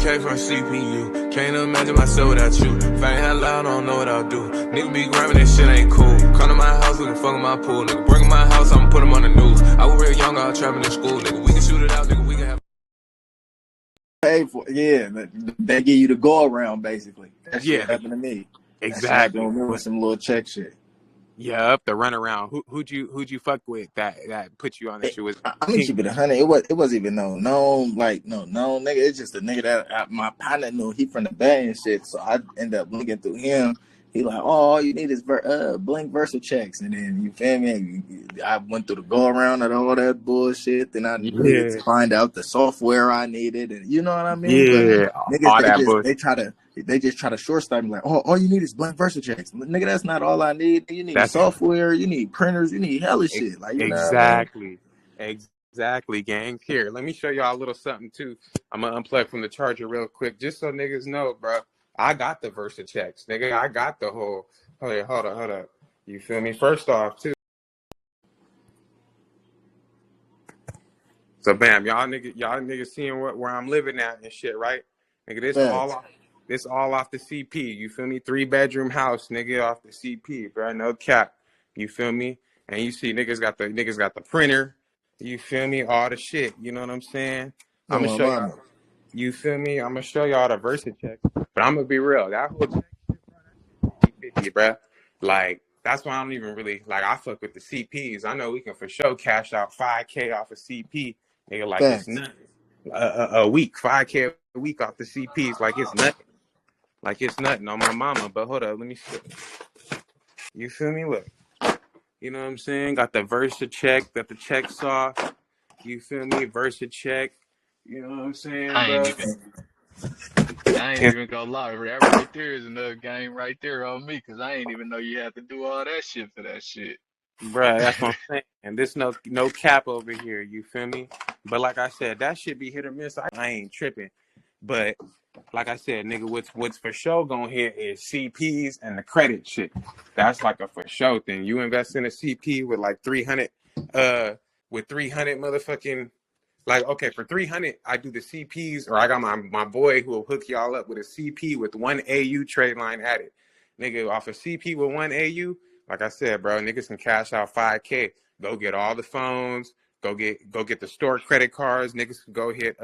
900K from CPU. Can't imagine myself without you. If I ain't had loud, I don't know what I'll do. Nigga be grabbing that shit ain't cool. Come to my house, we can fuck in my pool. Nigga, bring in my house, I'ma put him on the news. I was real young, I was trapping in school. Nigga, we can shoot it out, nigga, we can have. Pay for they give you the go around basically. That shit Yeah, happened to me. That shit exactly. happened with some little check shit. Yep, the runaround. Who'd you fuck with that put you on that shit? Was I'm gonna keep it 100. It wasn't even no nigga. It's just a nigga that my partner knew. He from the Bay and shit. So I end up looking through him. He like, oh, all you need is blank Versa checks, and then you feel me. I went through the go around and all that bullshit. Then I needed to find out the software I needed, and you know what I mean. yeah, But all that niggas, bullshit. they just try to short stop me like, oh, all you need is blank Versa checks. Nigga, that's not all I need. You need That's software, you need printers, you need hella shit. Like, you know what I mean? Exactly, gang. Here, let me show y'all a little something too. I'm gonna unplug from the charger real quick, just so niggas know, bro. I got the Versa checks, nigga. I got the whole. Hold up. You feel me? First off, too. So, bam, y'all niggas seeing where I'm living at and shit, right? Nigga, this all off the CP. You feel me? 3-bedroom house, nigga, off the CP, bro. No cap. You feel me? And you see niggas got the printer. You feel me? All the shit. You know what I'm saying? I'm gonna show y'all. You feel me? I'm gonna show y'all the Versa check. But I'm gonna be real. That whole check shit, bro, that's 50, bro. Like, that's why I don't even really like. I fuck with the CPs. I know we can for sure cash out 5K off of CP. Nigga, like it's nothing. A week, 5K a week off the CPs, like it's nothing. Like it's nothing on my mama. But hold up, let me see. You feel me? Look. You know what I'm saying? Got the Versa check, got the check soft. You feel me? Versa check. You know what I'm saying, I ain't even gonna lie. That right there is another game right there on me, because I ain't even know you had to do all that shit for that shit. Bruh, that's what I'm saying. And this no cap over here, you feel me? But like I said, that shit be hit or miss. I ain't tripping. But like I said, nigga, what's for sure gonna hit is CPs and the credit shit. That's like a for sure thing. You invest in a CP with like 300, with 300 motherfucking, like, okay, for 300, I do the CPs, or I got my boy who will hook y'all up with a CP with 1 AU trade line added. Nigga, off a CP with 1 AU, like I said, bro, niggas can cash out 5K. Go get all the phones. Go get the store credit cards. Niggas can go hit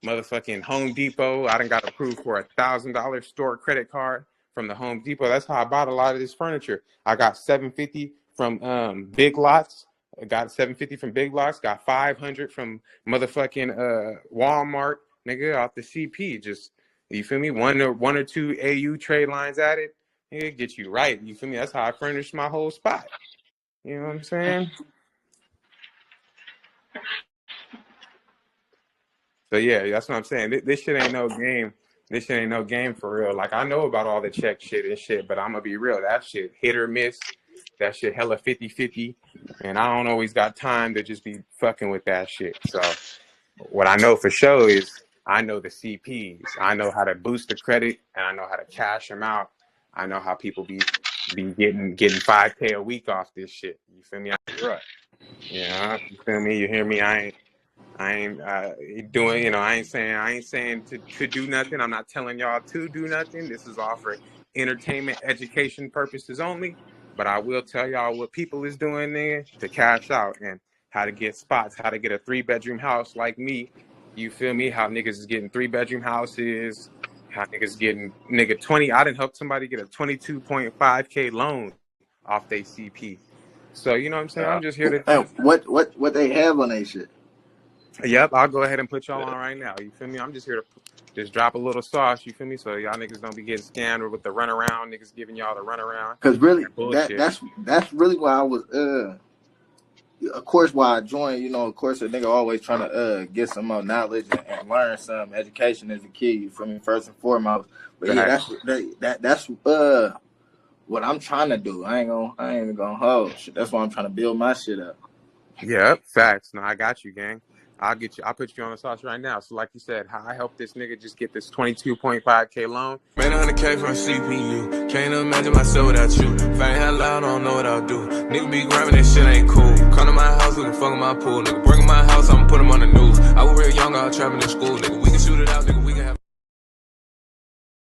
motherfucking Home Depot. I done got approved for $1,000 store credit card from the Home Depot. That's how I bought a lot of this furniture. I got $750 from Big Lots. I got $750 from Big Lots. Got $500 from motherfucking Walmart. Nigga, off the CP. Just, you feel me? One or two AU trade lines added. Nigga, get you right. You feel me? That's how I furnished my whole spot. You know what I'm saying? So yeah, that's what I'm saying. This shit ain't no game. This shit ain't no game for real. Like, I know about all the check shit and shit, but I'm gonna be real. That shit hit or miss. That shit hella 50-50. And I don't always got time to just be fucking with that shit. So what I know for sure is I know the CPs. I know how to boost the credit, and I know how to cash them out. I know how people be getting 5K a week off this shit. You feel me? Right. Yeah, you feel me? You hear me? I ain't doing, you know, I ain't saying to do nothing. I'm not telling y'all to do nothing. This is all for entertainment, education purposes only. But I will tell y'all what people is doing there to cash out, and how to get spots, how to get a 3-bedroom house like me. You feel me? How niggas is getting 3-bedroom houses, how niggas getting 20. I didn't help somebody get a 22.5K loan off their CP. So, you know what I'm saying? I'm just here to What they have on that shit? Yep, I'll go ahead and put y'all on right now. You feel me? I'm just here to just drop a little sauce. You feel me? So y'all niggas don't be getting scammed with the runaround. Niggas giving y'all the runaround. Because really, that's really why I was of course why I joined. You know, of course a nigga always trying to get some more knowledge and learn some. Education is the key. You feel me? First and foremost. But yeah, that's what I'm trying to do. I ain't even gonna hold shit. That's why I'm trying to build my shit up. Yep, facts. No, I got you, gang. I'll put you on the sauce right now. So like you said, how I help this nigga just get this 22.5K loan. 900K from CPU. Can't imagine myself without you. If I ain't had loud, I don't know what I'll do. Nigga be grabbing that shit ain't cool. Come to my house, we can fuck in my pool. Nigga, bring in my house, I'ma put him on the news. I was real young, I was trapping in school. Nigga, we can shoot it out, nigga, we can have